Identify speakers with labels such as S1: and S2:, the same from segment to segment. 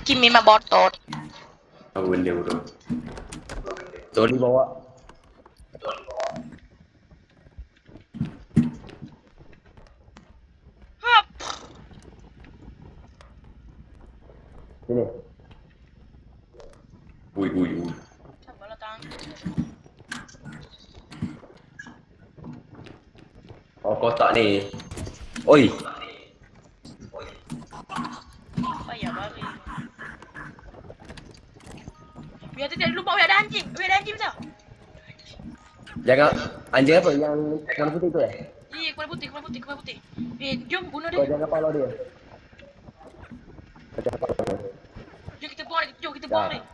S1: Kim memang botot.
S2: Apa benda bro? Tony bawa.
S1: Hap.
S2: Sini. Ui.
S1: Sabarlah tang.
S2: Oh kotak ni. Oi.
S1: Payah baring. Biar tidak lupa ada anjing. Ada anjing betul.
S2: Jangan anjing apa yang warna putih tu
S1: Iya, kepala putih. Jom bunuh
S2: Kau
S1: dia.
S2: jangan follow dia.
S1: Jom kita buang dia.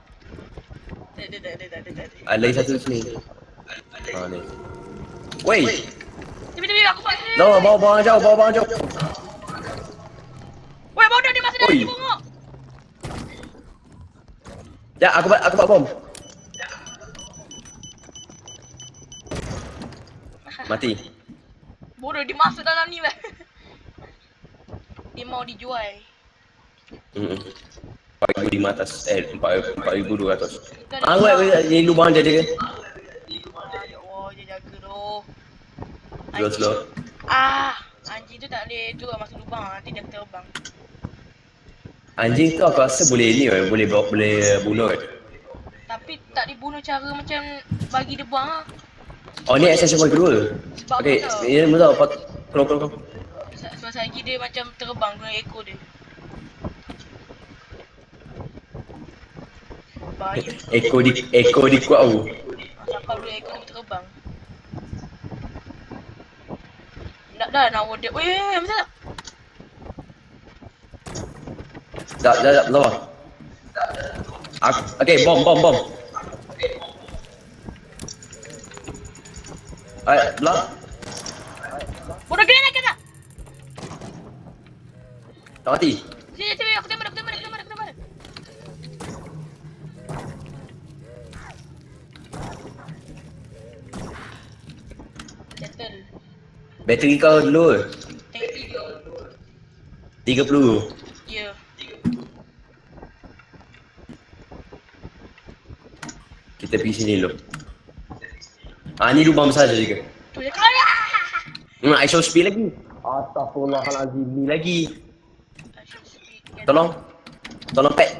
S1: Tak.
S2: Ada lagi satu sini. Ha ni. Woi.
S1: Tapi aku buat sini.
S2: Bawa jauh.
S1: Weh, bodoh dia masih
S2: Oi.
S1: dari bongok.
S2: Ya, aku buat bom. Mati.
S1: Bodoh dia masuk dalam ni weh. Dia mau dijual.
S2: 4,500 atas. 4,200.
S1: Kita
S2: Wait, ni lubang je ke?
S1: Ya Allah, dia jaga tu.
S2: Slow.
S1: Anjing tu tak boleh tu masuk lubang. Nanti dia terbang.
S2: Anjing tu aku rasa boleh boleh bunuh kan?
S1: Tapi tak dibunuh cara macam bagi dia buang.
S2: Oh ni accession point kedua.
S1: Sebab
S2: Okay,
S1: apa tau?
S2: ini mula Keluar.
S1: Sebab lagi dia macam terbang guna ekor dia. Bahaya.
S2: Ekor di kuat aku.
S1: Sampai dulu ekor dia terbang. Dah nawa dia. Weh, macam tak?
S2: Tak, lawa. Okay, bom. Belah.
S1: Bodoh granat kata.
S2: Tak mati.
S1: Sini, aku tembak. Settle.
S2: Bateri kau dulu.
S1: Tengok
S2: 30.
S1: Ya.
S2: Kita pergi sini dulu. Ni lubang besar je juga.
S1: Tu je kaya.
S2: I show speed lagi. Astaghfirullahalazim ni lagi. Tolong pet.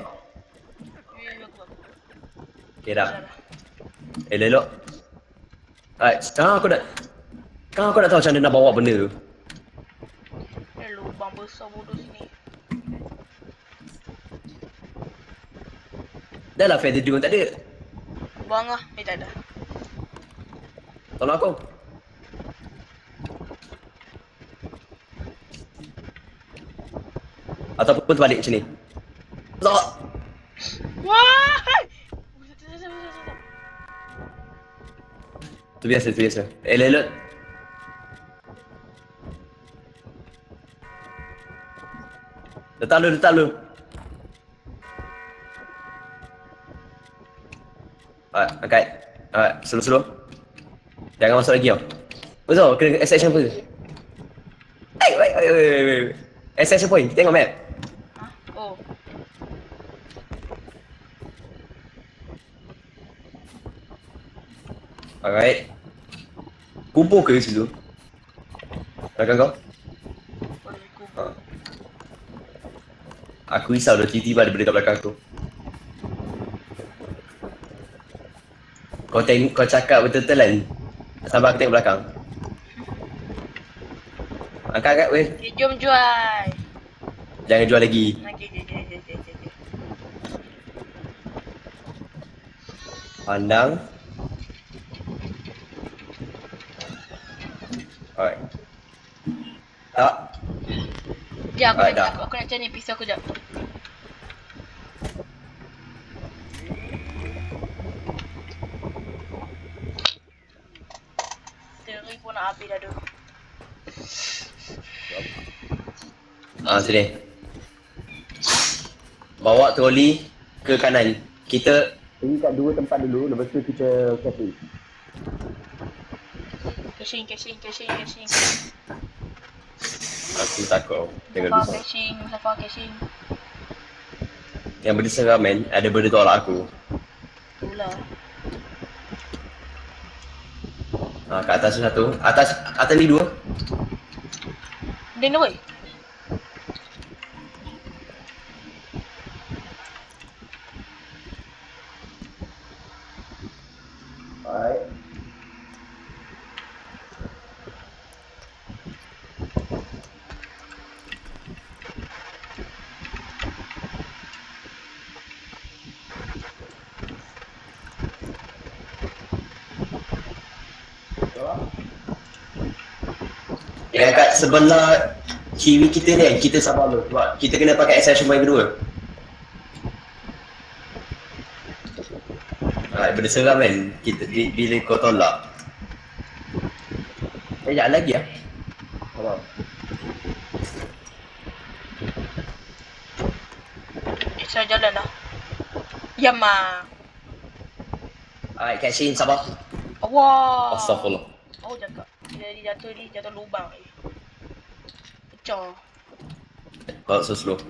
S2: Okay dah. Elok. Sekarang aku nak tahu macam mana nak bawa benda tu.
S1: Lubang besar bodoh sini.
S2: Dah lah feather dune tak ada.
S1: Buang lah. Tak ada.
S2: Tolong aku. Ataupun terbalik macam ni. Tak.
S1: Wah!
S2: Tu biasa. Elok. Letak lu. Angkat. Slow. Jangan masuk lagi tau. Betul, kena extraction point. Wait. Extraction point, tengok map.
S1: Oh.
S2: Alright. Kubur ke situ? Belakang kau? Aku risau dah tiba-tiba ada benda kat belakang tu. Kau cakap betul-betul kan? Sampai aku tengok belakang. Angkat weh.
S1: Okay, jom jual.
S2: Jangan jual lagi.
S1: Okay.
S2: Pandang. Alright. Tak.
S1: Sekejap,
S2: Alright, dah.
S1: aku nak cari pisau aku sekejap. Teri pun nak habis dah tu.
S2: Sini. Bawa troli ke kanan. Kita pergi kat dua tempat dulu, lepas tu kita cafe.
S1: Caching.
S2: Aku takut tengok dulu.
S1: Mustafa caching.
S2: Yang benda seram kan, ada benda tolak aku.
S1: Itulah.
S2: Kat atas tu satu. Atas ni dua.
S1: Dia ni woi.
S2: Alright. Yang kat sebelah kiri kita ni, kita sabar dulu sebab kita kena pakai extension point kedua. Benda seram kan, kita bila kau tolak. Sekejap lagi lah. Sabar.
S1: Saya jalan dah. Yama.
S2: Alright, catch in, sabar.
S1: Allah.
S2: Astaghfirullah.
S1: Oh cakap. Dia jatuh lubang ni. Pecah.
S2: Kau so slow.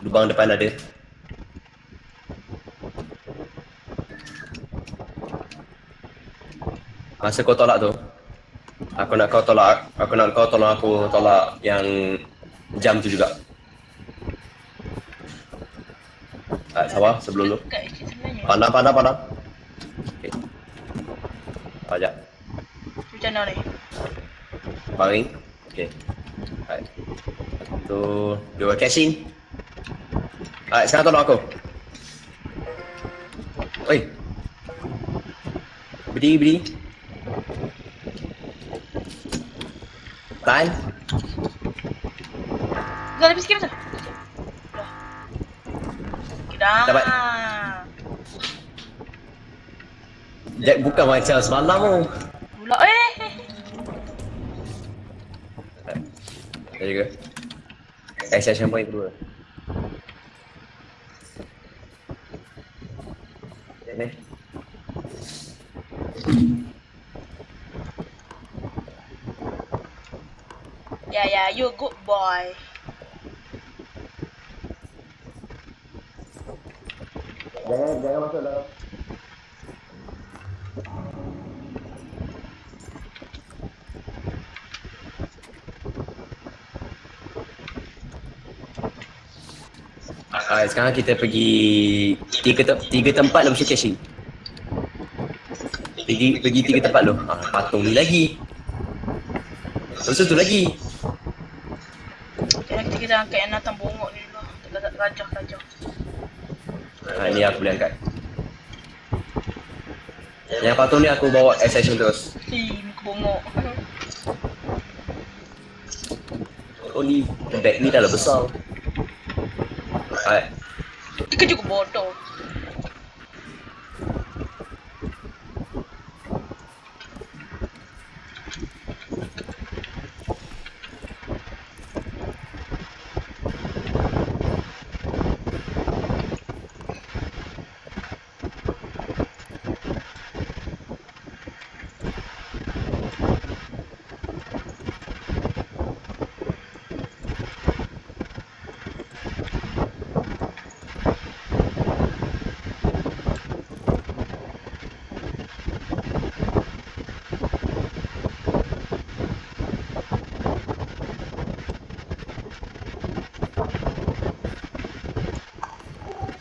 S2: Lubang depan ada. Masa kau tolak tu, aku nak kau tolong aku tolak yang jam tu juga. Sabar sebelum tu.
S1: Dekat je sebenarnya.
S2: Pandang. Okay. Sekejap.
S1: Macam mana ni?
S2: Baring. Okay. Alright. Satu, dua, catching. Alright, sekarang tolong aku. Oi. Berdiri. Tahan.
S1: Dah lebih sikit betul? Dah. Okay, dah.
S2: Dapat. Jack bukan macam semalam tu.
S1: Pula
S2: Saya juga. Extension point kedua. Ni.
S1: Ya, you good boy.
S2: Jangan masuk dalam. Sekarang kita pergi tiga tempat lah mesti caching. Pergi tiga tempat lu. Patung ni lagi. Terus tu lagi.
S1: Jangan kita angkat yang natang bongok ni dulu. Rajah.
S2: Ni aku boleh angkat. Yang patung ni aku bawa extension terus.
S1: Muka bongok.
S2: Oh ni bag ni dah lah besar. Alright.
S1: Dia juga bodoh.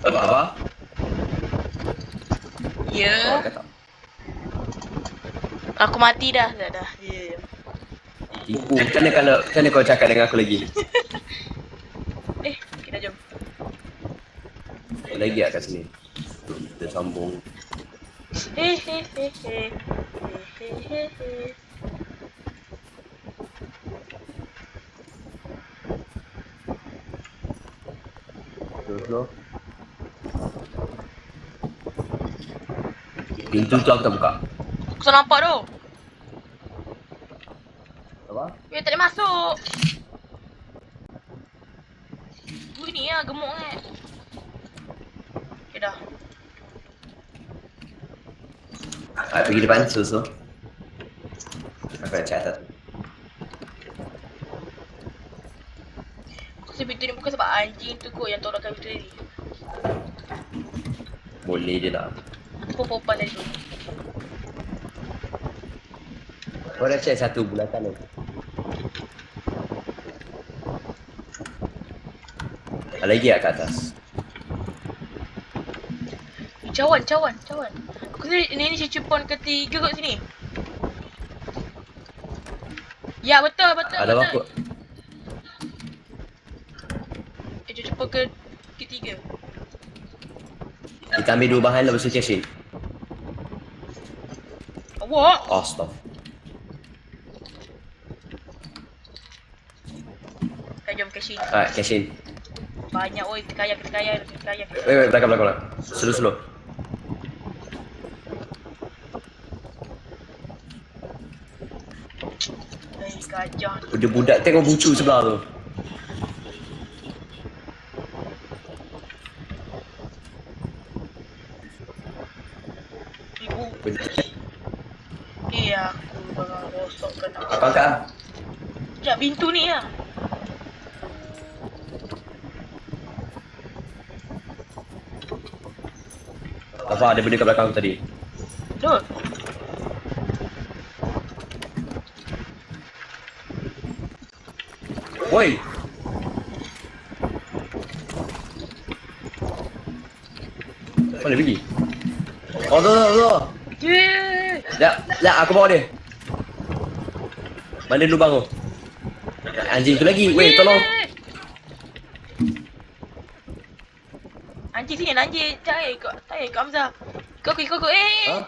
S2: Apa?
S1: Ya. Aku mati dah. Dah. Ya.
S2: Tipu. Macam kau cakap dengan aku lagi?
S1: Kita jom.
S2: Lagi kat sini. Kita sambung.
S1: Hehehe.
S2: Terus. Pintu tu aku tak buka.
S1: Aku tak nampak tu.
S2: Apa?
S1: Tak boleh masuk. Ni lah gemuk kan. Okay dah.
S2: Pergi depan, susu. Aku nak catat.
S1: Aku rasa pintu ni bukan sebab anjing tu kot yang tolakkan pintu ni.
S2: Boleh je lah.
S1: Perempuan tadi tu.
S2: Kau dah check satu bulatan tu. Ada lagi tak kat atas?
S1: Cawan. Aku rasa ni checkpoint ketiga kat sini. Ya, betul.
S2: Ada apa?
S1: Checkpoint ketiga.
S2: Kita ambil 2 bahan lepas tu casing.
S1: Awak.
S2: Astaga.
S1: Jom casing.
S2: Alright, casing.
S1: Banyak oi, kita kaya.
S2: Wait, belakang. Slow.
S1: Gajah.
S2: Budak-budak tengok bucu sebelah tu.
S1: Ibu. Aku bakal rosokkan aku.
S2: Apa angkat lah?
S1: Sekejap, pintu ni lah.
S2: Apa ada benda kat belakang aku tadi?
S1: Betul.
S2: Woi. Mana pergi? Oh, tu.
S1: Yeay.
S2: Sekejap, aku bawa dia. Mana lubang tu? Anjing tu lagi. Weh, tolong.
S1: Anjing sini, anjing. Tak payah ikut Hamzah. Kau.
S2: Ha?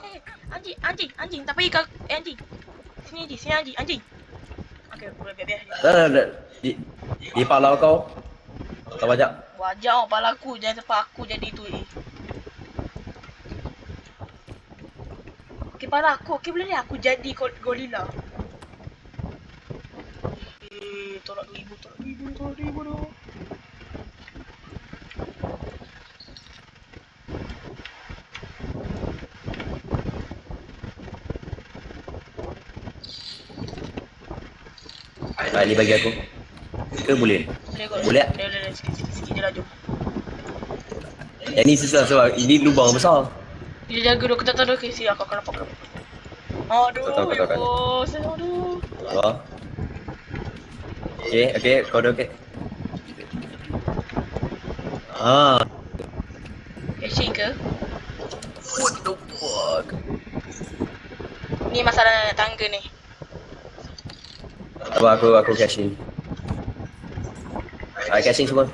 S1: Anjing. Tak payah ikut. Anjing. Sini anjing. Okay, biar.
S2: Dah. Di kepala kau. Tak banyak.
S1: Wajah kepala aku. Jangan sampai aku jadi tu ni. Kepala aku. Okay, boleh ni aku jadi gorila. Tolak 2,000 tu.
S2: Ni bagi aku. Ke boleh? Boleh tak?
S1: Boleh. Sikit je lah, jom.
S2: Yang ni susah sebab ini lubang besar.
S1: Dia jaga dulu, kita tahu dulu. Okay, sini aku akan nampak. Aduh,
S2: Kau tahu.
S1: aduh.
S2: Apa? Okay, kau dah okay.
S1: Casing ke?
S2: What the fuck?
S1: Ni masalah tangga ni.
S2: Apa aku casing. Casing semua.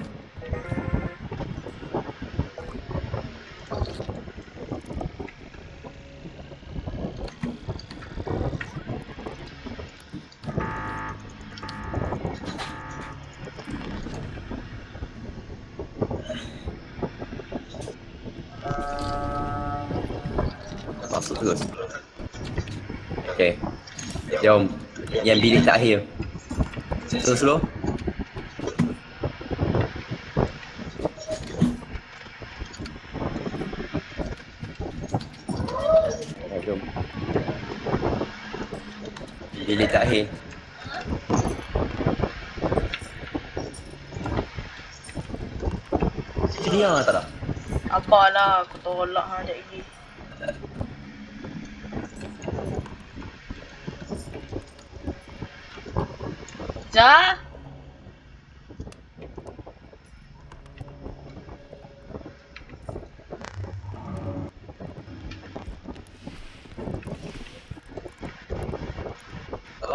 S2: Masuk terus. Okay. Jom. Yang bilik terakhir. Slow. Jom. Bilik terakhir. Sini lah tak dah?
S1: Apalah, aku tolak ada ini. Zah?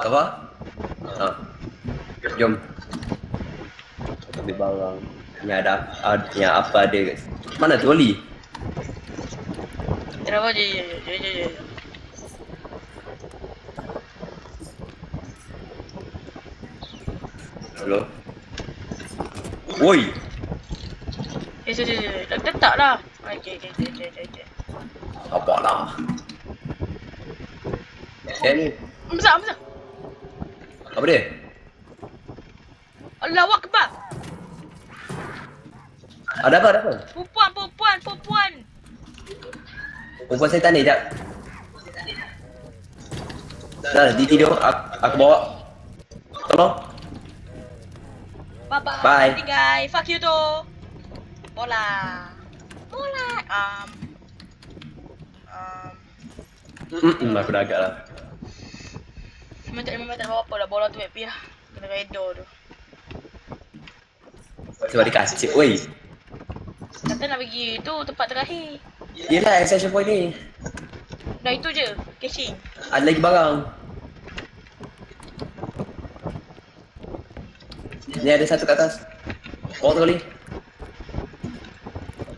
S2: Apa? Jom. Ambil barang. Yang apa ada kat sini. Mana troli?
S1: Kenapa je.
S2: Hello? Woi!
S1: Letak lah. Okay.
S2: Apa lah? Ni.
S1: Hamzah.
S2: Apa dia?
S1: Allahu Akbar.
S2: Ada apa?
S1: Perempuan.
S2: Perempuan setan ni, sekejap. Dah, dia tidur. Aku bawa. Tolong.
S1: Bye.
S2: Bye.
S1: Nanti guys. Fuck you tu. Bola.
S2: Aku dah agak lah.
S1: Memang tak ada apa-apa lah. Bola tu happy lah. Kena redor tu.
S2: Sebab dia kasih. Oi.
S1: Kata nak pergi tu tempat terakhir.
S2: Yelah, extension point ni.
S1: Dah itu je. Caching.
S2: Ada lagi barang. Ni ada satu kat atas. Bawa tu kali.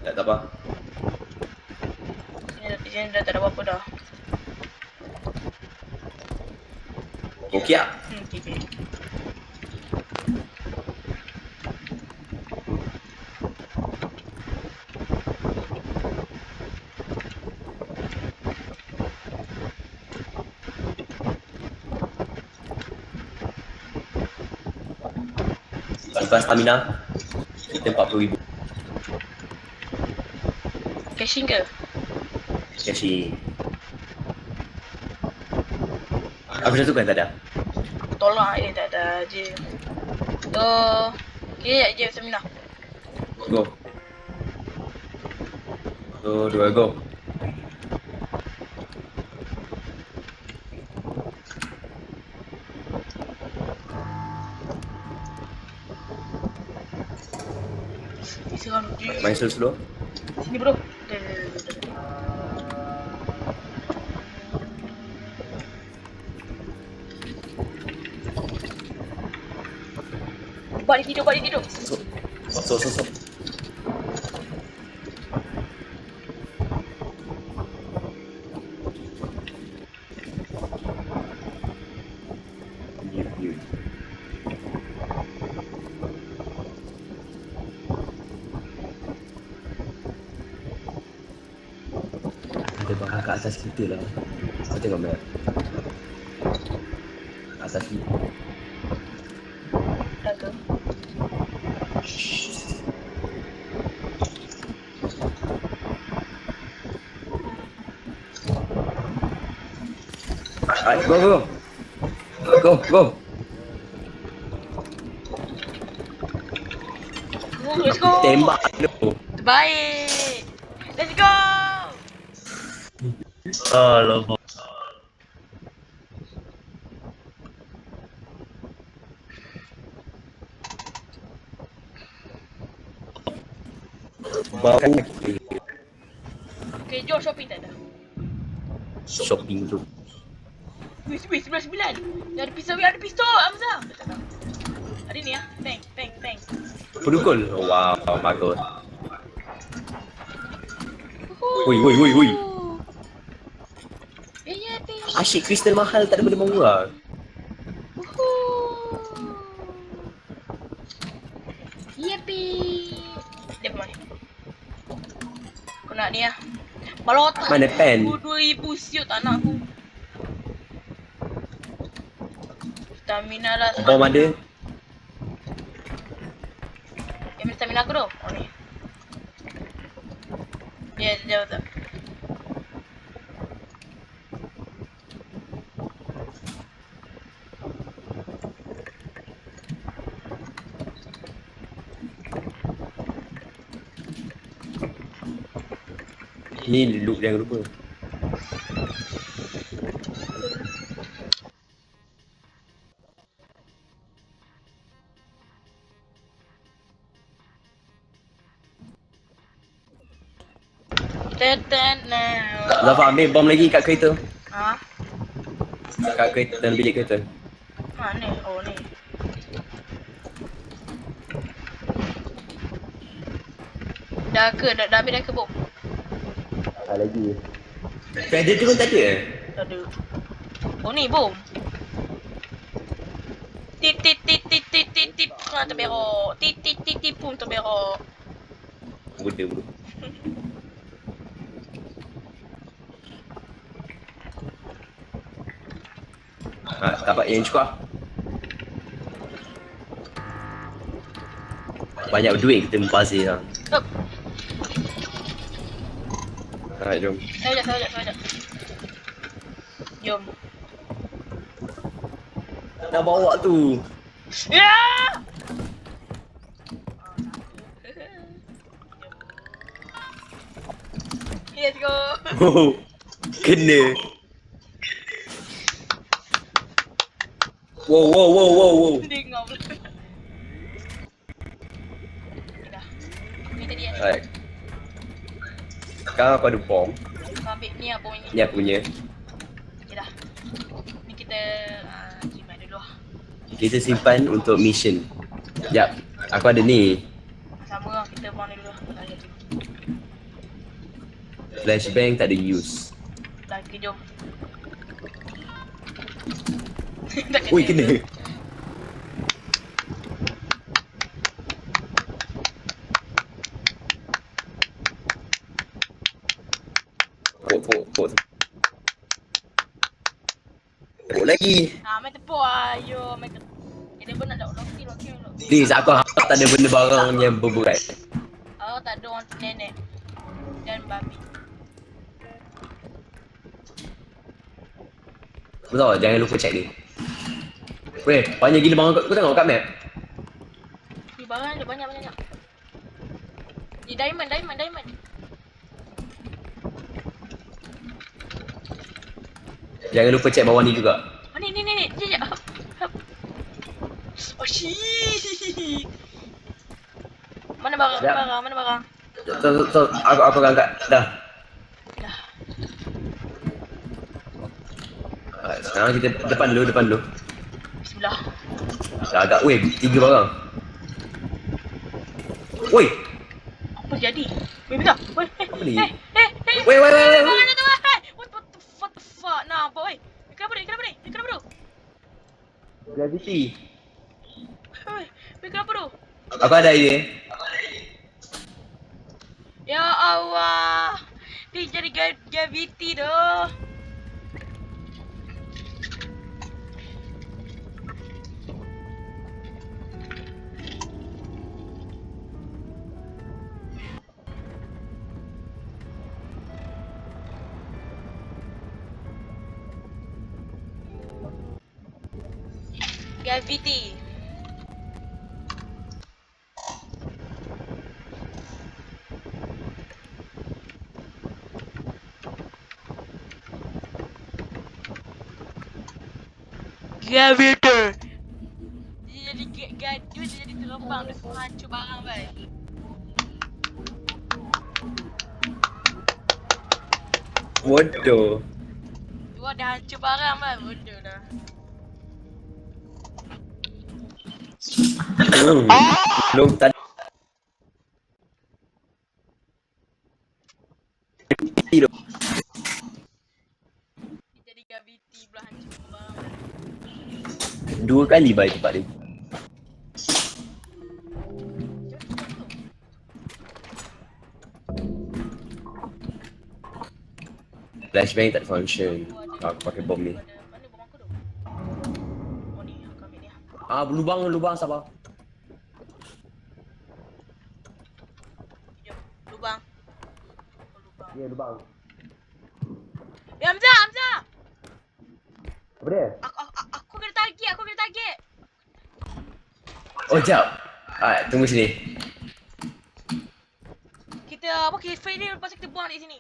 S2: Tak apa.
S1: Sini dah tak ada apa-apa dah.
S2: Okey tak?
S1: Okay.
S2: Lepas stamina, kita 40,000.
S1: Caching ke?
S2: Cashing. Aku dah tukar tak ada.
S1: Aku tolak tak ada je. Okay, je stamina.
S2: Go. 2, go.
S1: Serang je.
S2: Main slow.
S1: Sini bro. Balik tidur.
S2: So. Ada barang kat atas kita lah. Kau tengok map. Atas ni.
S1: Dah ke?
S2: Alright, go.
S1: Let's go.
S2: Tembak tu.
S1: Terbaik. Let's go.
S2: Alamak. Bau
S1: Okay, jom shopping tak ada.
S2: shopping tu.
S1: Wih, 99. Dah ada pistol, Hamzah. Tak ada. Ada ni ah. Tank.
S2: Pedukul. Oh, wow, bagus. Ui.
S1: Ya,
S2: Asyik kristal mahal tak ada benda murah.
S1: Yippee. Dia mana? Aku nak ni lah. Balotan.
S2: Mana pen?
S1: 2000 siut tak nak aku. Stamina lah.
S2: Bom ada.
S1: Ambil stamina aku tu. Oh ni. Ya, jauh tak.
S2: Ni loop jangan lupa. Zafar ambil bom lagi kat kereta.
S1: Ha?
S2: Kat kereta dalam bilik kereta.
S1: Mana? Oh ni. Dah habis dah ke bom?
S2: Lagi. Feather tu pun tak ada.
S1: Tak ada. Oh ni bom. Tit. Ha terberok. Tit pun terberok.
S2: Bodoh bro. Dapat yang cukup. Banyak duit kita membazir lah.
S1: Stop.
S2: Alright, jom.
S1: Sekejap. Jom.
S2: Dah bawa tu.
S1: Ya! Let's go.
S2: Oh, kena. Wow.
S1: Dengar pula. Okay dah. Ni tadi kan.
S2: Alright. Sekarang aku ada bom.
S1: Kau ambil ni apa ni?
S2: Ni aku punya.
S1: Okay dah. Ni kita simpan dulu lah.
S2: Kita simpan untuk mission. Jap, aku ada ni.
S1: Sama lah, kita buang dulu lah.
S2: Flashbang tak ada use.
S1: Dah, okay, jom.
S2: Ui, kena. Pok. Pok lagi.
S1: Main tepuk lah. Ayo, main tepuk. Dia pun nak loki.
S2: Please, aku harap tak ada benda barang yang berberat.
S1: Oh, tak ada orang nenek. Dan babi.
S2: Betul, jangan lupa check ni. Weh, banyak gila barang kau tengok kat map.
S1: Ni barang ada banyak. Ni diamond.
S2: Jangan lupa check bawah ni juga.
S1: Oh, ni. Sekejap. Oh, shit. Mana barang?
S2: Sekejap.
S1: Mana barang?
S2: Tu, aku angkat. Dah.
S1: Dah.
S2: Sekarang kita depan dulu.
S1: Bismillah.
S2: Dah agak, weh, 3 barang. Woi,
S1: Apa jadi? Weh, bentar. Weh,
S2: Apa ni?
S1: Weh.
S2: Weh.
S1: Mana tu? What the fuck? Nah, apa weh? Kenapa ni?
S2: Gravity.
S1: Weh, kenapa tu?
S2: Aku ada idea.
S1: Ya Allah. Dia jadi gravity dah. Gravity. Gravity. Dia jadi gaduh, dia jadi terbang, dia suruh hancur barang baik.
S2: Bodoh.
S1: Tu dah hancur barang baik, bodoh dah.
S2: Belum tadi.
S1: Dia jadi gravity pula hancur barang.
S2: 2 kali baik tempat ni. Flashbang tak function. Aku pakai bom ni.
S1: Mana bom aku tu? Oh ni, aku ambil ni.
S2: Lubang sabar.
S1: Jom, lubang. Oh, lubang.
S2: Ya, lubang.
S1: Hamzah!
S2: Apa dia?
S1: Aku kena target.
S2: Oh, jap. Tunggu sini.
S1: Kita free dia lepas kita buang di sini.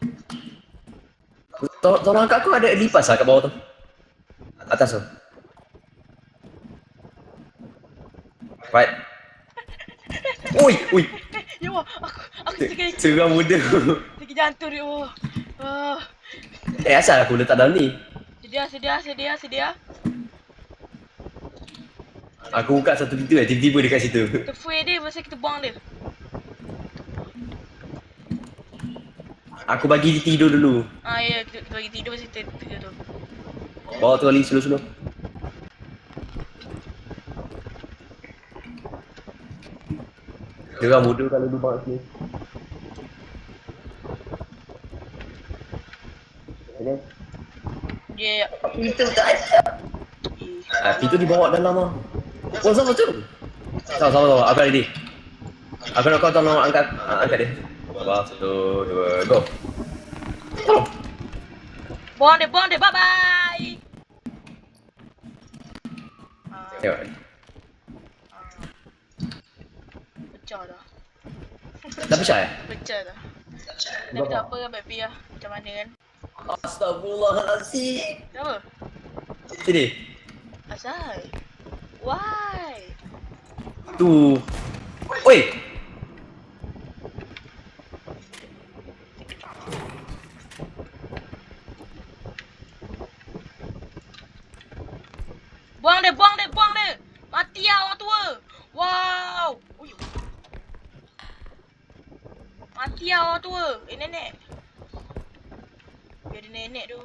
S2: Tolong angkat aku ada lipas kat bawah tu. Atas tu. Right. Ui.
S1: Ya Allah, aku sakit.
S2: Seram muda.
S1: Sakit jantung dia.
S2: Asal aku letak dalam ni.
S1: Sedia.
S2: Aku buka satu pintu tiba-tiba dekat situ.
S1: Kita free dia masa kita buang dia.
S2: Aku bagi dia tidur dulu.
S1: Ya, kita bagi tidur masa kita tidur tu.
S2: Bawa tu Ali slow. Dia orang muda kalau lubang sini. Okay.
S1: Dia
S2: Pintu tak ada. Pintu dibawa dalam lah. Oh, sama tu. Sama. Aku ada ni. Aku nak kau tolong angkat dia. 1, 2, go. Tolong.
S1: buang dia. Bye-bye.
S2: Tengok.
S1: Pecah dah.
S2: Dah pecah
S1: Pecah dah. Tapi tak apa, baik-baik lah. Macam mana kan?
S2: Astagfirullahaladzim.
S1: Kenapa?
S2: Sini.
S1: Asal? Why?
S2: Tu. Oi.
S1: Buang dia, buang dia, buang dia. Mati lah orang tua. Wow. Ui. Mati lah orang tua. Nenek. Biar dia nenek tu.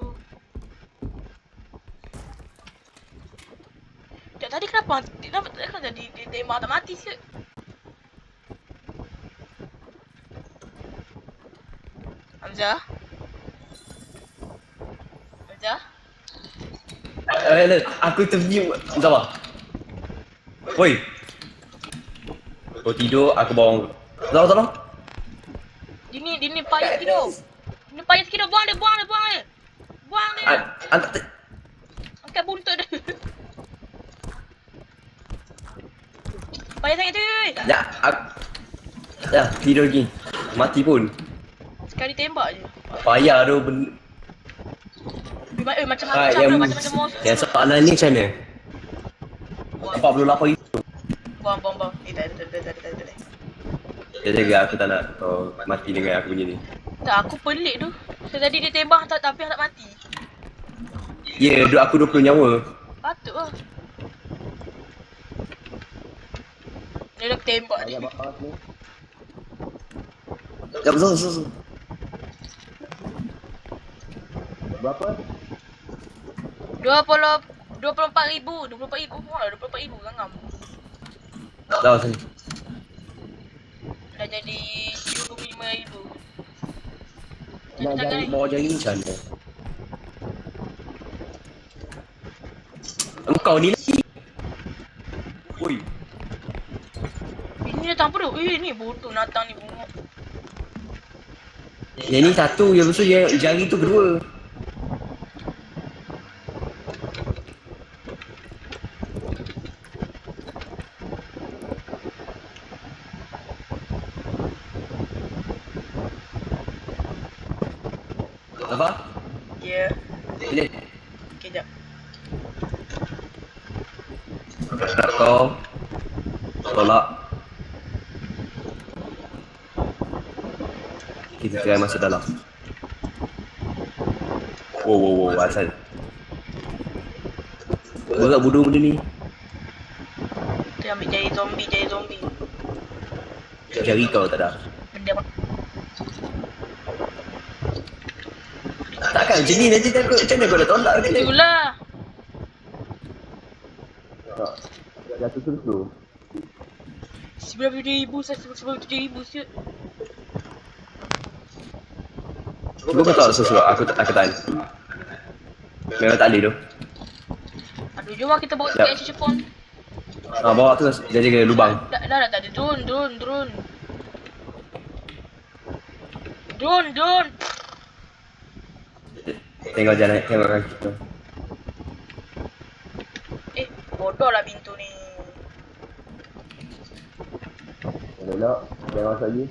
S1: Sekejap tadi kenapa jadi dia tembak tak mati sikit? Hamzah? Hamzah?
S2: Aku terview. Sabar. Oi. Kau tidur, aku bangun. Tolong.
S1: Dia ni payah tidur. Dia payah tidur. Buang dia. Buang dia. Angkat buntut dia. Payah sangat tu.
S2: Ya, tidur lagi. Mati pun.
S1: Sekali tembak je.
S2: Payah tu
S1: Macam-macam monster.
S2: yang soalan ni macam mana? 48 itu.
S1: Buang. Tak ada.
S2: Jaga aku tak nak kau mati dengan aku punya ni.
S1: Tak, aku pelik tu. Tadi dia tembak tapi tak mati.
S2: Ya, aku 20 nyawa.
S1: Patut lah. Dia dah tembak ni.
S2: Ya, betul. Berapa?
S1: 24,000. 24,000 gangam.
S2: Dah sini.
S1: Dah jadi 25,000.
S2: Nak jari bawa jari macam mana? Engkau ni lagi. Oi.
S1: Ini datang apa tu? Ni bodoh datang ni bunguk.
S2: Yang ni satu, yang besar yang jari tu kedua. Apa?
S1: Ya.
S2: Sini.
S1: Okay, jap.
S2: Nak kau tolak. Kita try masuk dalam. Wow, asal. Berat bodoh benda ni.
S1: Dia ambil jari zombie.
S2: Jari kau tak ada.
S1: Benda apa?
S2: Takkan macam ni nanti takut macam mana kau dah tolak ni.
S1: Itulah.
S2: Jatuh terus tu.
S1: 97,000 siut.
S2: Cuba kau tahu sesuatu, aku tahan. Memang tak boleh tu.
S1: Aduh, jom lah kita bawa ke action phone.
S2: Bawa terus, dia jaga lubang.
S1: Dah tak ada. Drone.
S2: Tengok jalan, tengok kaki kita.
S1: Bodoh lah pintu ni.
S2: Elok, jangan masuk lagi.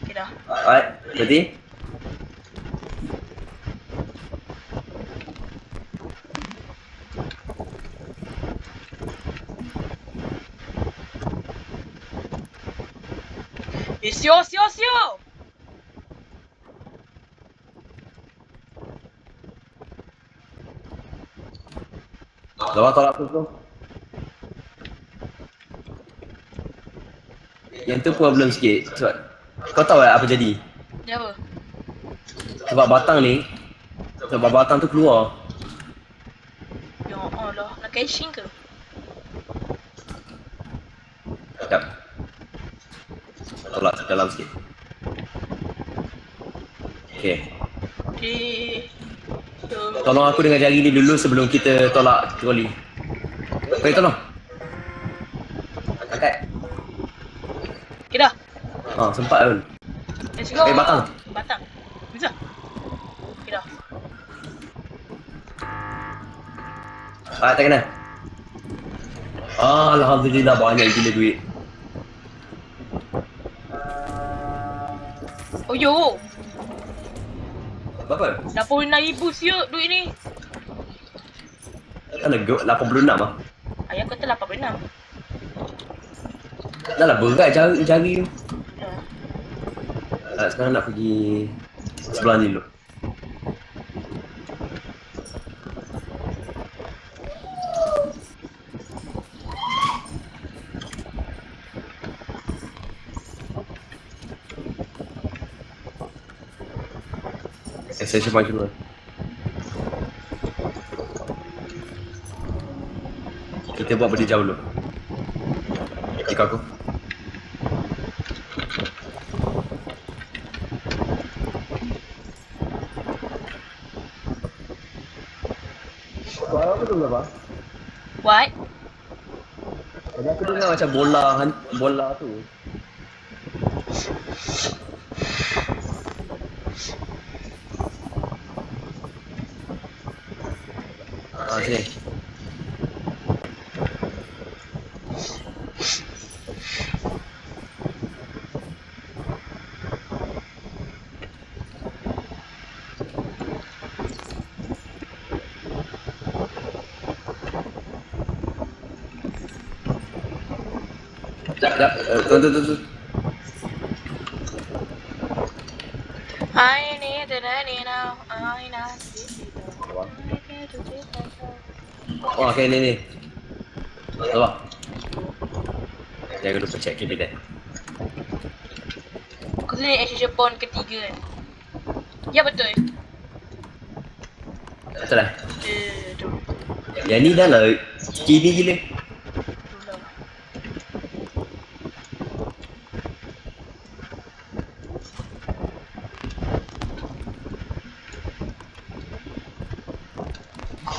S1: Okay dah.
S2: Alright, berhenti.
S1: Sio.
S2: Lawan tolak tu. Yang tu problem sikit. Sebab kau tahu apa jadi?
S1: Dia apa?
S2: Sebab batang tu keluar.
S1: Ya Allah, nak caching ke?
S2: Sekejap. Tolak dalam sikit. Okay. Tolong aku dengan jari ni dulu sebelum kita tolak troli. Baik, tolong. Angkat.
S1: Okay dah.
S2: Sempat pun.
S1: Let's go.
S2: Batang.
S1: Bisa. Okay dah.
S2: Tak kena. Alhamdulillah banyak gila duit.
S1: Oh yo.
S2: Berapa?
S1: 86,000 siut duit ni.
S2: Kan dah 86 lah.
S1: Ayah kata 86.
S2: Dah lah berat jari tu.
S1: Ya.
S2: Sekarang nak pergi sebelah ni dulu. Extension point dulu. Kita buat benda jauh dulu. Ikut aku. Suara apa tu apa?
S1: What?
S2: Tadi aku dengar macam bola tu. Sini. Sekejap, tu.
S1: I need the nanny now. I need
S2: Oh, okay, ni. Sabar. Jangan lupa check kiri dia.
S1: Kau ni extension point ketiga kan? Ya betul.
S2: Betul lah.
S1: Betul.
S2: Yang ni dah lah kini gila.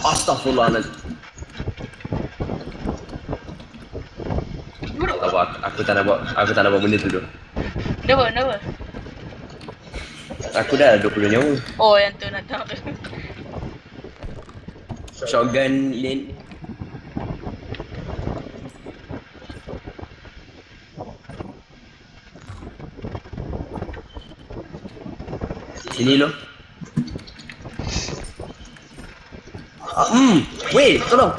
S2: Astaghfirullahaladzim. Sabar, aku tak nak buat benda tu dulu.
S1: Kenapa?
S2: Aku dah 20 nyawa.
S1: Oh yang tu nak tahu tu.
S2: Shotgun lane. Sini lo. Wait, tolong.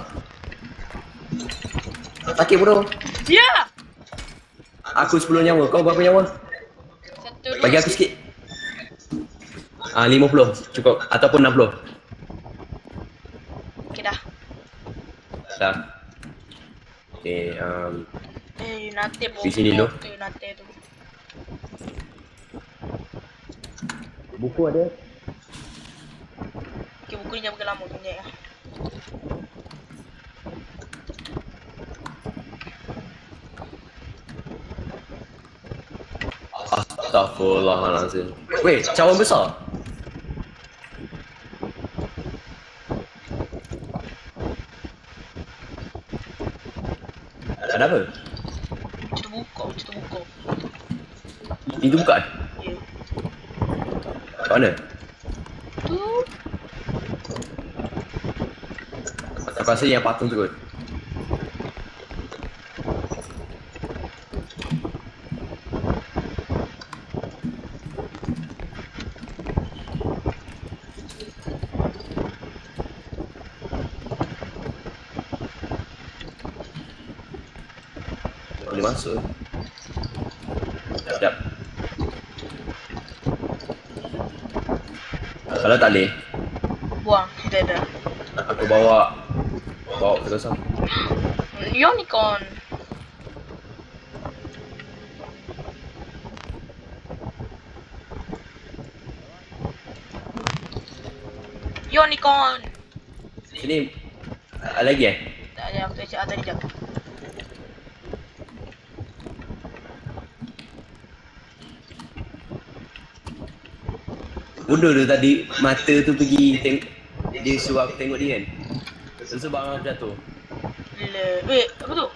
S2: Sakit bro.
S1: Ya!
S2: Aku 10 nyawa, kau berapa nyawa?
S1: Satu dua.
S2: Bagi aku sikit. 50 cukup ataupun 60.
S1: Okay dah.
S2: Dah. Okay,
S1: Nanti
S2: di sini dulu.
S1: Nanti tu.
S2: Buku ada.
S1: Okay, buku ni jangan pakai lama punya ya.
S2: Astaghfirullahaladzim. Weh, cawan besar. Ada apa?
S1: Kita buka.
S2: Itu bukan?
S1: Ya.
S2: Kat mana?
S1: Tu.
S2: Aku rasa yang patung tu kot. Boleh masuk. Sekejap. Kalau tak boleh,
S1: Buang. Kita ada.
S2: aku bawa ke kosong.
S1: Unicorn. Unicorn.
S2: Sini. Ada lagi eh?
S1: Tak ada, aku tak cakap tadi jap.
S2: Bodoh tu tadi mata tu pergi dia suruh aku tengok dia kan. Sebab aku jatuh.
S1: Wait, apa tu?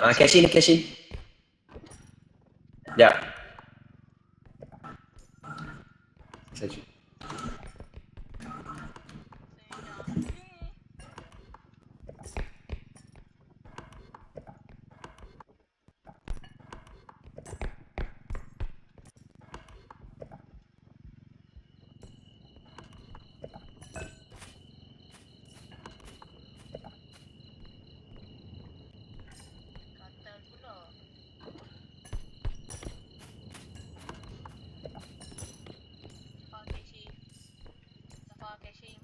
S2: Cash in. Sekejap. Saju.
S1: Katal pula. Safa caching. Caching.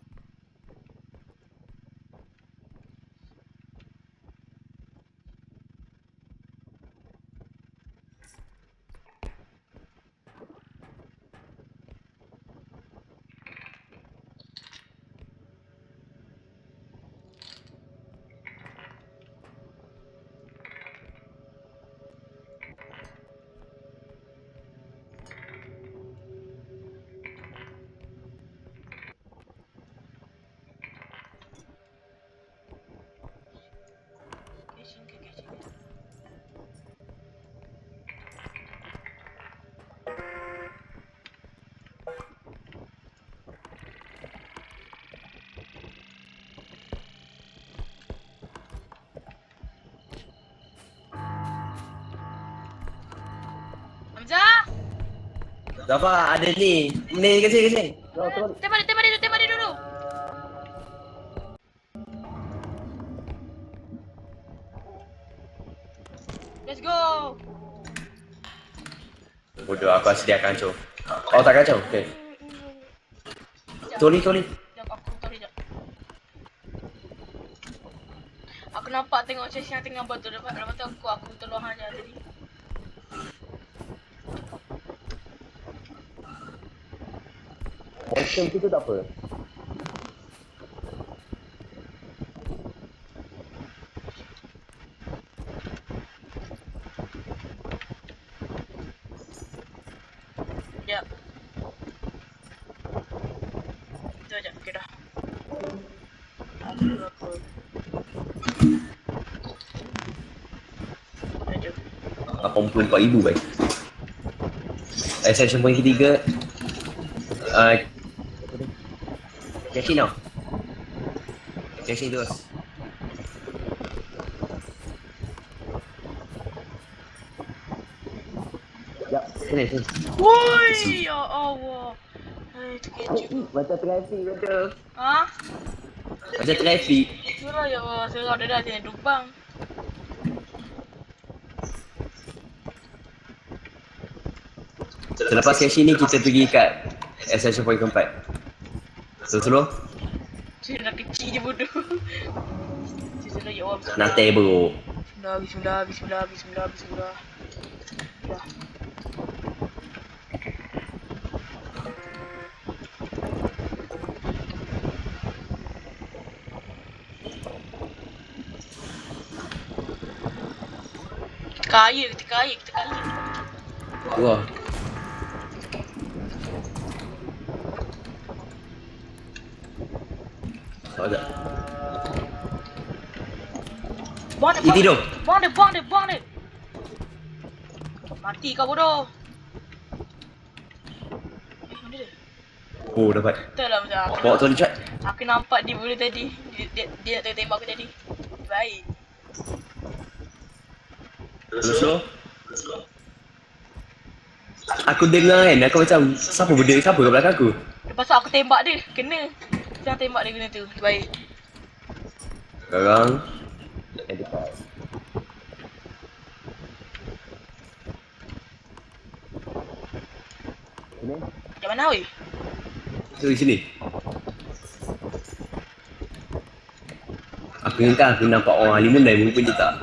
S1: Hamzah!
S2: Zafa, ada ni. Ni kat sini.
S1: Tembak dia dulu. Let's go.
S2: Bodoh, aku sediakan kacau. Oh, tak kacau? Okay. Toli.
S1: Sekejap, aku tarik sekejap. Aku nampak tengok chest yang tengah betul. Lepas tu aku tolong hang je tadi.
S2: Action kita tak apa.
S1: Sekejap. Itu aja, okey dah. Aku. Aduh.
S2: 84,000 baik. Session point ketiga. Cash in tau. Cash in terus. Sekejap, sini.
S1: Woi, ya Allah. Hai, terkejut.
S2: Macam trafik betul.
S1: Ha?
S2: Macam trafik.
S1: Surah ya Allah, surah dia dah sini tumpang.
S2: Selepas cash in ni kita pergi kat session point keempat. Slow.
S1: Dia dah kecil je bodoh. Surah ya Allah.
S2: Nanti bro.
S1: Bismillah. Dah. Kita kaya.
S2: Wah. Ada. Tidur.
S1: Buang dia. Mati kau bodoh. Mana dia?
S2: Oh, dapat.
S1: Betul lah macam
S2: Bawa tu chat.
S1: aku nampak dia bodoh tadi. Dia nak tembak aku tadi. Baik.
S2: Slow. Aku dengar kan, aku macam siapa kat belakang aku?
S1: Lepas tu aku tembak dia, kena. Jangan tembak dia guna tu. Baik.
S2: Sekarang dekat. Sini.
S1: Macam mana weh?
S2: Tu di sini. Aku ingat aku nampak orang lima dah mumpun je tak.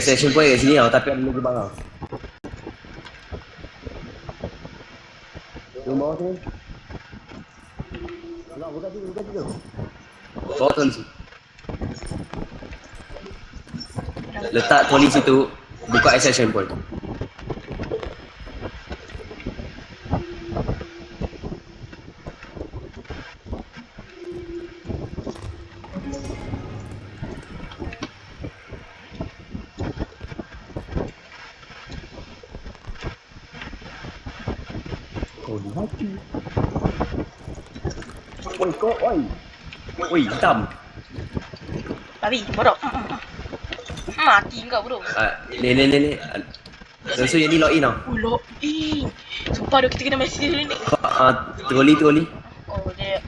S2: Session point kat sini tau, tapi ada lagi barang. Turun bawah sini. Nak buka tu. Bawa tu situ. Letak troli situ, buka session point. Oh, ni mati. Oi, kau, oi. Oi, hitam.
S1: Babi, bodoh. Mati kau bodoh.
S2: Ni. So yang ni lock in tau.
S1: Lock in. Sumpah dah kita kena mesej ni.
S2: Troli.
S1: Oh, dia.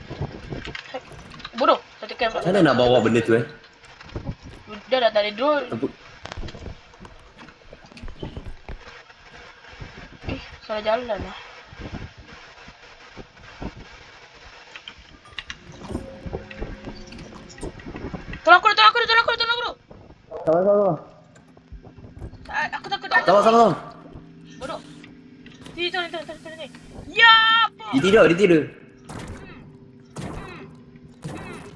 S1: Bodoh. Saya tekan.
S2: Macam mana nak bawa benda tu
S1: Dah ada drone. Salah jalan lah. Tolong aku.
S2: Sama.
S1: Aku takut.
S2: Sama.
S1: Bodoh. Ni. Ya, apa?
S2: Dia tidur.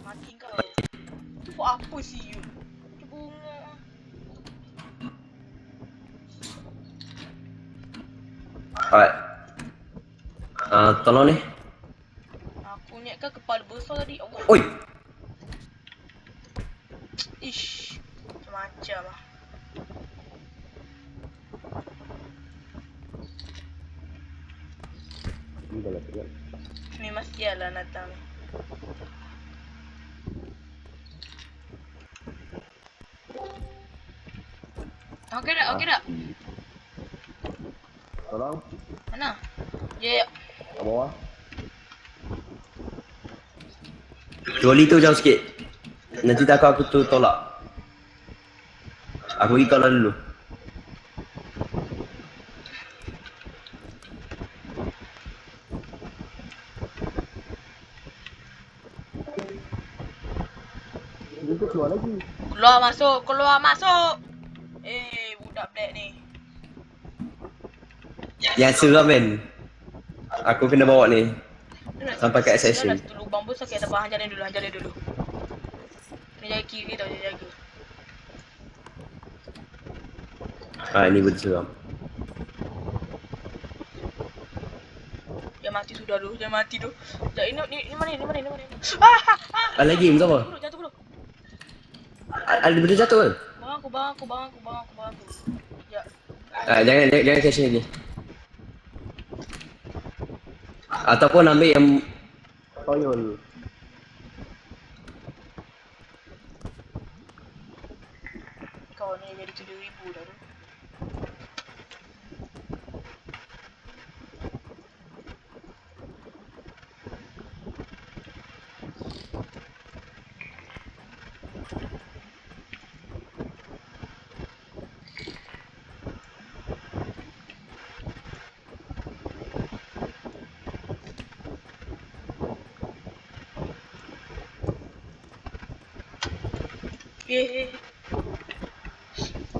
S1: Mati kau. Tu buat apa sih you? Tu bunga.
S2: Alright. Tolong ni.
S1: Aku ni kan kepala besar tadi. Allah.
S2: Oi.
S1: Ish. Macam lah. Memang sial lah datang ni. Okey tak?
S2: Tolong.
S1: Mana? Ya.
S2: Kat bawah. Troli tu jauh sikit. Nanti tak aku tu tolak. Aku pergi kalau dulu. Dia keluar lagi.
S1: Keluar masuk. Budak black ni.
S2: Yang seram kan. Aku kena bawa ni. Sampai kat section.
S1: Tu lubang besar kat atas. Hang jalan dulu. Kena jaga kiri tau, jaga.
S2: Ini betul seram.
S1: Dia mati sudah tu. Jangan ni mana?
S2: Lagi sama.
S1: Jatuh dulu.
S2: Ada benda jatuh ke?
S1: Bang aku. Ya.
S2: Jangan section lagi. Ataupun ambil yang toyol.
S1: Kau ni jadi 7,000 dah tu.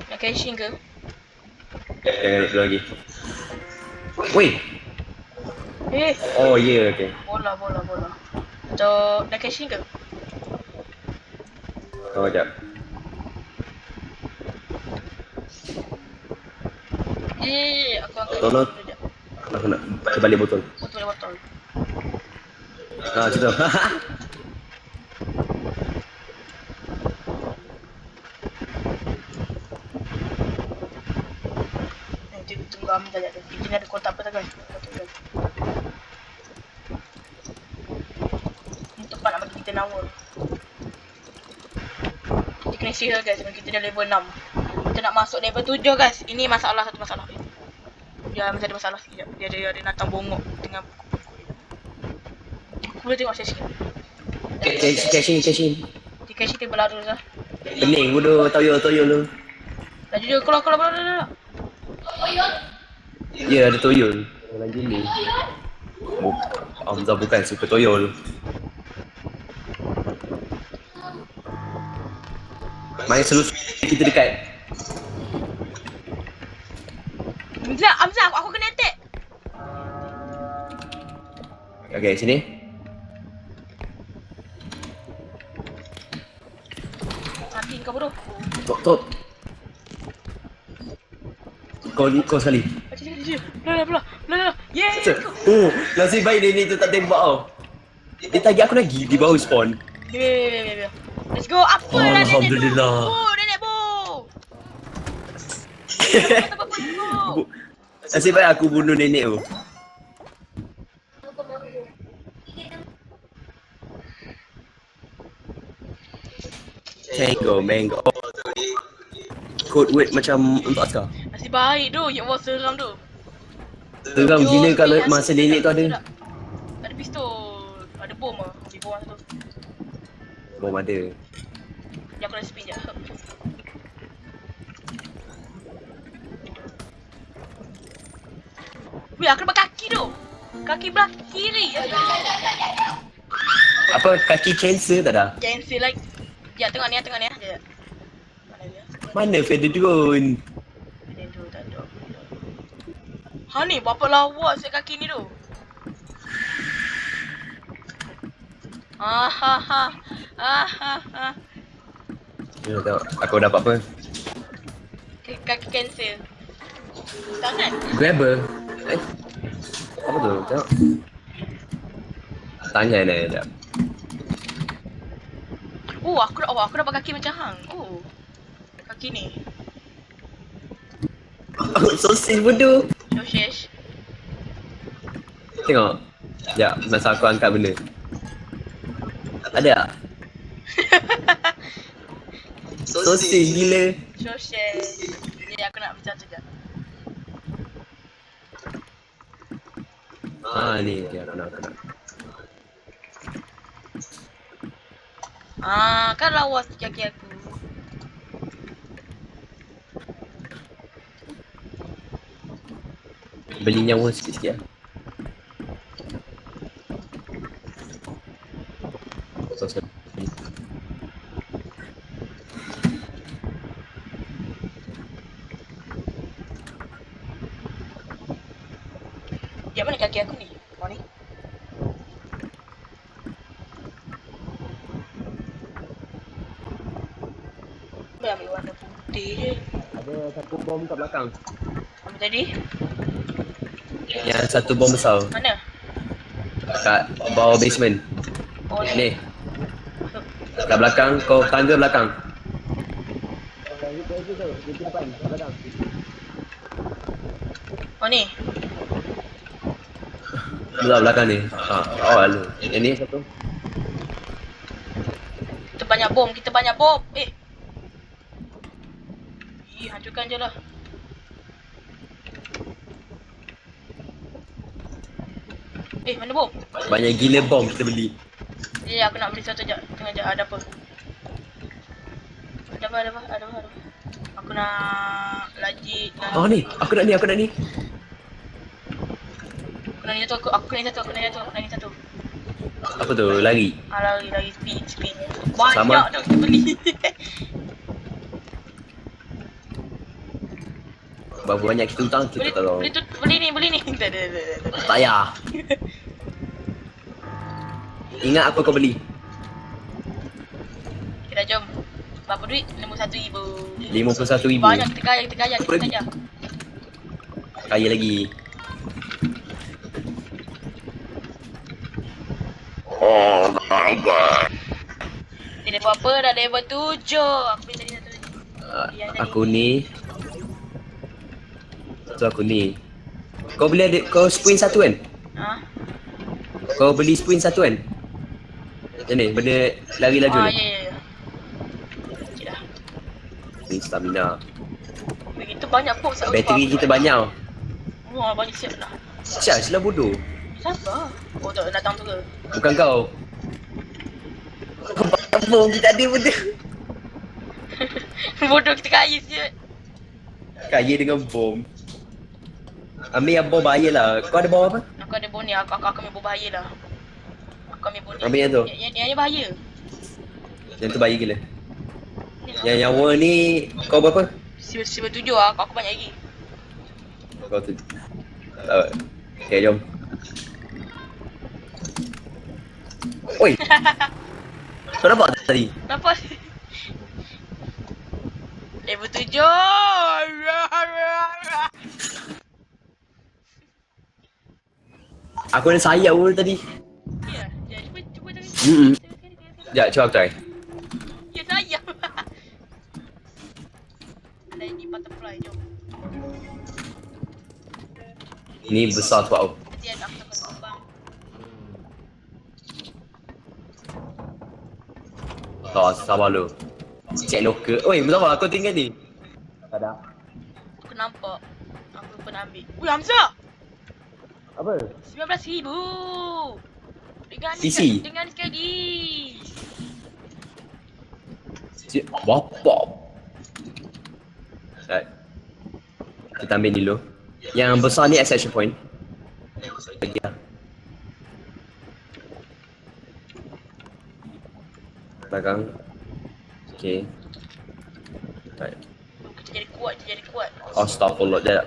S1: Nak caching ke?
S2: Jangan dulu lagi. Weh. Oh ya, okey.
S1: Bola. Nak caching ke?
S2: Oh, jap.
S1: Aku angkat.
S2: Tolong. Aku nak terbalik botol.
S1: Botol.
S2: Macam tu.
S1: Tunggu Amin dah ada. Ini ada kotak apa tak guys? Ini tempat nak bagi kita nama. Kita kena share guys, kita dah level 6. Kita nak masuk level 7 guys. Ini satu masalah. Dia masih ada masalah sekejap. Dia ada natang bongok dengan buku-buku dia. Aku boleh tengok sesi.
S2: Caching.
S1: Di caching table larus lah.
S2: Pening bodoh, toyol lu.
S1: Laju dia keluar.
S2: Ya, ada toyol. Lagi ni. Hamzah bukan suka toyol. Main seluruh kita dekat.
S1: Hamzah, aku kena attack.
S2: Okay, sini.
S1: Mati kau bodoh.
S2: Tok. Kau sekali.
S1: Belah. Yeah.
S2: Nasib baik dia ni tu tak tembak tau. Dia tagih aku lagi di bawah spawn.
S1: Biar. Let's go. Apa lah
S2: Alhamdulillah.
S1: Nenek bu.
S2: Nasib baik aku bunuh nenek tu. Tango, mango. Code word macam untuk askar.
S1: Nasib baik tu. Ya Allah, seram tu.
S2: Seram gila kalau
S1: Ni,
S2: masa nenek tu ada.
S1: sedap. Ada pistol. Ada bom lah. Ambil bom satu.
S2: Bom ada.
S1: Sekejap aku nak spin je. Weh, aku nampak kaki tu. Kaki belah kiri.
S2: Apa kaki cancer tak ada?
S1: Cancel lagi. Ya, tengok ni. Sekejap. Mana dia?
S2: Mana feather drone?
S1: Ini tu tak ada. Ha ni, berapa lawa set kaki ni tu. Ah.
S2: Ya, tengok. Aku dapat apa?
S1: Kaki cancel. Tangan.
S2: Grabber. Apa tu? Tengok. Tangan ni sekejap.
S1: Aku dapat kaki macam hang. Kaki ni.
S2: Sosis bodoh.
S1: Sosis.
S2: Tengok. Sekejap, masa aku angkat benda. Ada tak? Sosis gila.
S1: Sosis. Ya, aku nak beli satu je.
S2: Ni dia aku nak.
S1: Kan lawas kaki aku.
S2: Beli nyawa sikit-sikit lah. Sosis.
S1: Ya, mana kaki aku ni? Ni. Boleh ambil warna putih je.
S2: Ada satu bom kat belakang.
S1: Apa tadi?
S2: Yang satu bom besar.
S1: Mana?
S2: Kat bawah basement.
S1: Oh,
S2: Ni. Kat belakang, kau tangga belakang.
S1: Oh ni.
S2: Belah belakang ni. Alu. Yang ni satu.
S1: Kita banyak bom. Hancurkan je lah. Mana bom?
S2: Banyak gila bom kita beli.
S1: Ya, aku nak beli satu je. Tengah je ada apa? Ada apa? Aku nak lagi.
S2: Ni. Aku nak ni.
S1: Aku nak ni satu.
S2: Apa tu? Lari.
S1: Lagi spin. Banyak
S2: Sama.
S1: dah kita beli.
S2: Berapa banyak kita hutang kita tak tahu.
S1: Beli ni. Tak ada.
S2: Tak payah. Ingat apa kau beli?
S1: Kita jom. Berapa duit? RM51,000.
S2: 51,000.
S1: Banyak kita kaya.
S2: Kaya lagi. Oh my god.
S1: Tidak apa-apa, dah level 7. Aku beli tadi satu lagi.
S2: Aku ni. Tu aku ni. Kau beli ada, kau sprint satu kan? Kau beli sprint satu kan? Macam ni, benda lari laju ni.
S1: Ya. Cik dah.
S2: Ni stamina.
S1: Begitu banyak box.
S2: Bateri kita banyak tau.
S1: Banyak siap lah.
S2: Charge lah bodoh.
S1: Siapa? Tak datang tu ke?
S2: Bukan kau. Apa kita ada benda?
S1: Bodoh, kita kaya siap.
S2: Kaya dengan bom. Ambil yang bom bahaya lah. Kau ada bom apa?
S1: Aku ada bom ni, aku ambil bom bahaya lah. Aku ambil bom ni.
S2: Ambil yang tu?
S1: Yang bahaya.
S2: Yang tu bahaya gila. Yang nyawa ni kau berapa?
S1: 97 lah, aku banyak lagi.
S2: Kau tu. Okay, jom. Oi. Kau nampak tadi?
S1: Nampak? Level 7.
S2: Aku ada sayap pun tadi.
S1: Ya, cuba tadi.
S2: Sekejap, cuba aku try.
S1: Ya, sayang. Ada ini butterfly, jom.
S2: Ni besar tu aku.
S1: Nanti aku takut terbang.
S2: Tak, sabar lu. Cek loker. Oi, Muzaffar, kau tinggal ni? Tak ada.
S1: Aku nampak. Aku lupa nak ambil. Ui, Hamzah!
S2: Apa?
S1: 19,000! Dengan ni,
S2: PC.
S1: dengan ni sekali.
S2: Cik, bapak. Right. Kita ambil dulu. Yang besar ni extraction point. Lagi lah. Belakang. Okay. Right.
S1: Kita jadi kuat, kita jadi kuat.
S2: Astaghfirullah. Sekejap.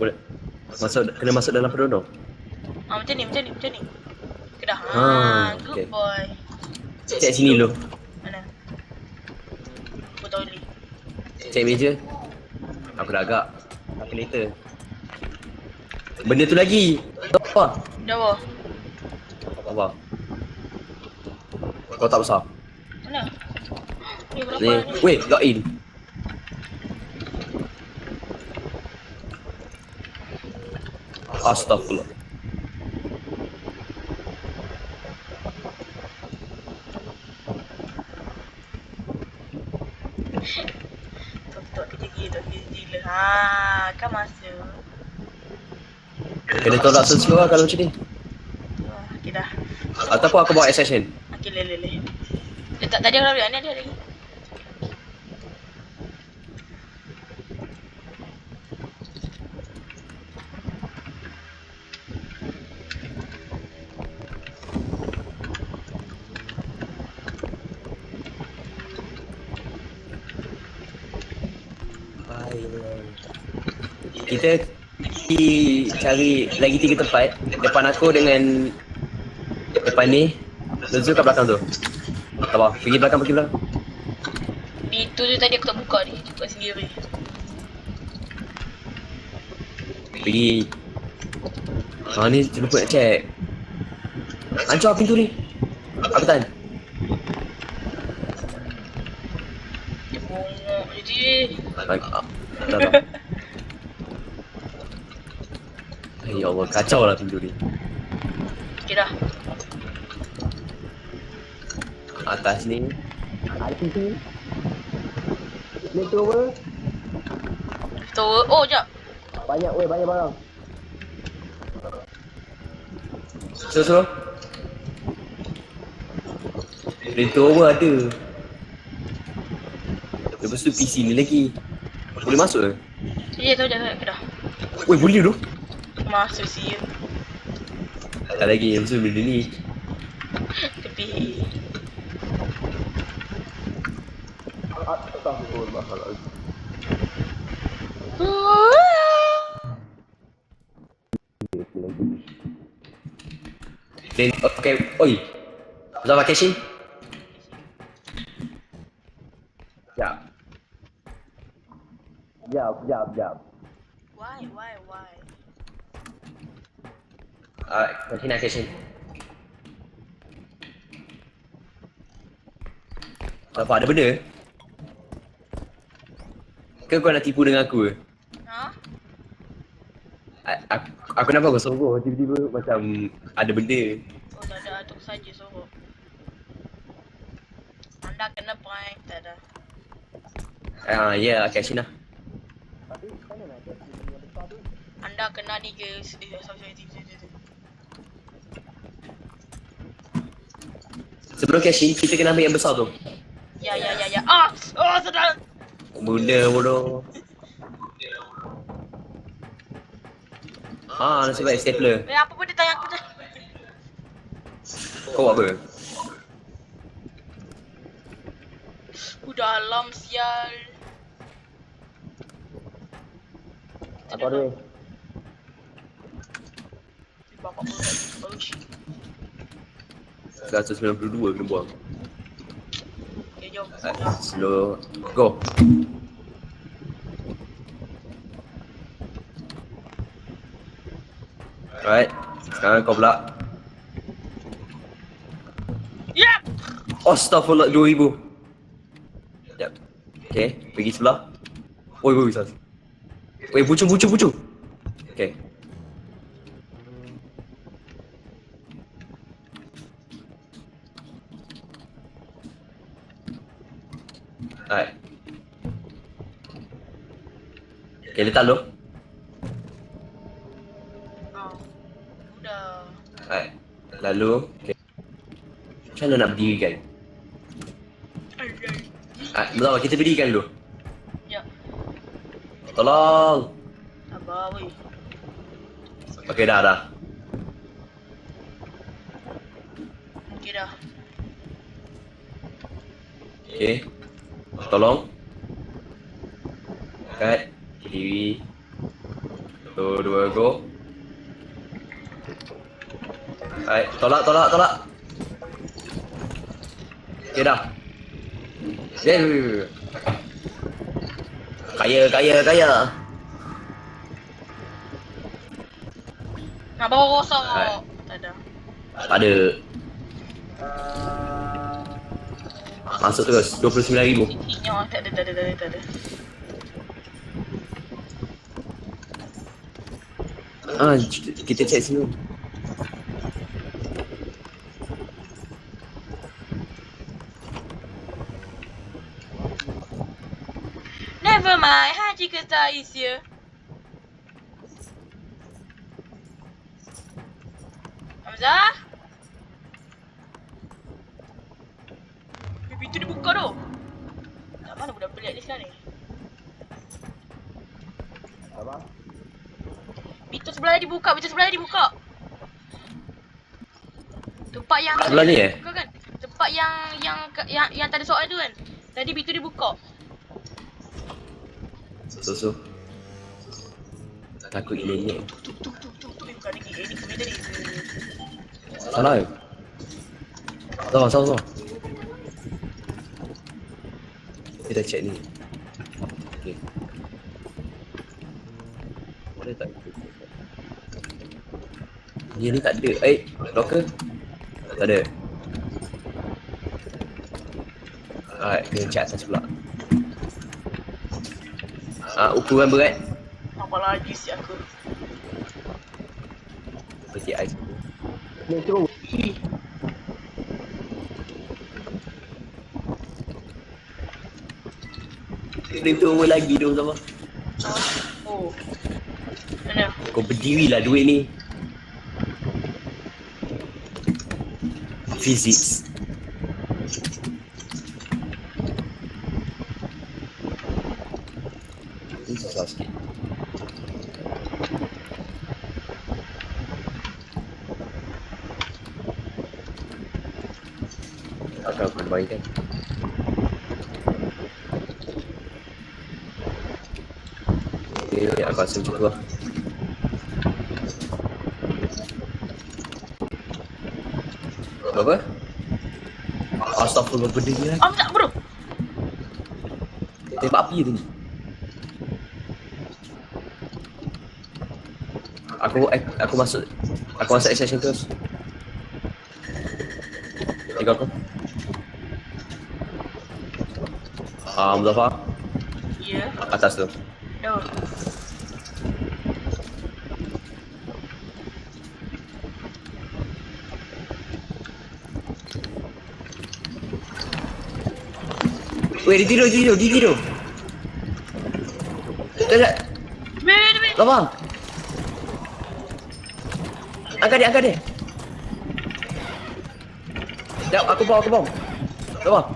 S2: Boleh. Kena masuk dalam perodong.
S1: Macam ni. Okay dah. Good
S2: okay.
S1: boy.
S2: Cek sini dulu.
S1: Mana? Aku tahu ni.
S2: Cek meja. Aku dah agak. Calculator. Benda tu lagi. Apa?
S1: Dah apa?
S2: Apa? Kau tak besar.
S1: Mana? Ni berapa
S2: Ni.
S1: ni?
S2: Wait, log in. Astaghfirullah.
S1: Tok kerja gila. Kan masuk.
S2: Kena tolak sesuatu lah kalau macam ni.
S1: Okay dah.
S2: Ataupun aku bawa extraction.
S1: Okay, le. Tak tadi aku dah ni ada lagi.
S2: Kita cari lagi 3 tempat. Depan aku dengan depan ni. Lepas kat belakang tu. Tak apa, pergi belakang.
S1: Pintu tu tadi aku tak buka ni. Buka sendiri.
S2: Pergi. Ni lupa nak check. Hancur pintu ni. Aku tahan.
S1: Dia bongok je.
S2: Tak. Ya Allah, kacau lah pintu ni.
S1: Okay dah.
S2: Atas ni. Ada pintu. Leftover.
S1: Oh, jap.
S2: Banyak barang. So. Leftover ada. Lepas tu PC ni lagi. Boleh masuk ke?
S1: Ya, tahu dah. Okay dah.
S2: Weh, boleh tu.
S1: Masuk sih.
S2: Tak lagi, yang tu benda ni.
S1: Tepi.
S2: Then, okay, oi. Muzaffar caching? Sekejap.
S1: Why?
S2: Continue caching. Muzaffar, ada benda? Ke kau nak tipu dengan aku ke?
S1: Ha?
S2: Aku nampak kau soroh, tiba-tiba macam ada benda.
S1: Oh, tak ada. Itu saja suruh. Anda kena prank. Tak ada.
S2: Ya, caching lah.
S1: Anda kena ni ke? Sorry.
S2: Sebelum caching, kita kena ambil yang besar tu.
S1: Ya. Sedang.
S2: Benda bodoh. Nasib baik stapler.
S1: Apa pun dia tanya aku dah.
S2: Kau buat apa?
S1: Dalam sial.
S2: Apa dia?
S1: Bapak baru.
S2: 192 kena buang.
S1: Okay, jom.
S2: Slow. Go. Alright. Sekarang kau pula.
S1: Yep.
S2: Astaghfirullah, 2000. Sekejap. Okay, pergi sebelah. Oi, sas. Oi, bucu. Okay. Alright. Okay, letak lu.
S1: Oh. Udah.
S2: Alright. Lalu, okay. Macam mana nak berdirikan? Bentar, kita berdirikan dulu.
S1: Ya.
S2: Tolong.
S1: Sabar weh.
S2: Okay, dah.
S1: Okey dah.
S2: Okay. Tolong. Kat. Berdiri. 1, 2, go. Alright, tolak. Okay, dah. Yeah. Kaya.
S1: Nak bawa rosak.
S2: Hai.
S1: Tak ada.
S2: Tak ada. Masuk terus, 29,000.
S1: Hit-hitnya tak ada.
S2: Kita check sini.
S1: Never mind, Haji Kesta is here. Hamzah? Pintu dibuka tu. Tak mana budak pelik ni sekarang ni?
S2: Apa?
S1: Pintu sebelah dibuka. Tempat yang
S2: Sebelah ni,
S1: buka kan? Tempat yang tak ada soal tu kan? Tadi pintu dibuka.
S2: So. Takut gila.
S1: Tu. Bukan lagi. Ini kami tadi.
S2: Salah ke? Salah. Kita check ni. Okay. Mana tak ada? Ni tak ada. Locker? Tak ada. Alright, kena check atas pula. Ukuran berat.
S1: Apa lagi si aku?
S2: Seperti ais. Frame tu over lagi tu sama.
S1: Oh. Mana?
S2: Kau berdirilah duit ni. Physics. Ini susah sikit. Akan aku mainkan. Aku rasa macam tu lah. Apa? Astaghfirullah, benda ni lah.
S1: Tak bro.
S2: Tembak api tu. Aku masuk extension terus. Tengok aku. Muzaffar.
S1: Ya.
S2: Atas tu.
S1: Oh.
S2: Weh, dia tidur. Tak.
S1: Wait.
S2: Lapang. Angkat dia. Sekejap, aku bom. Lapang.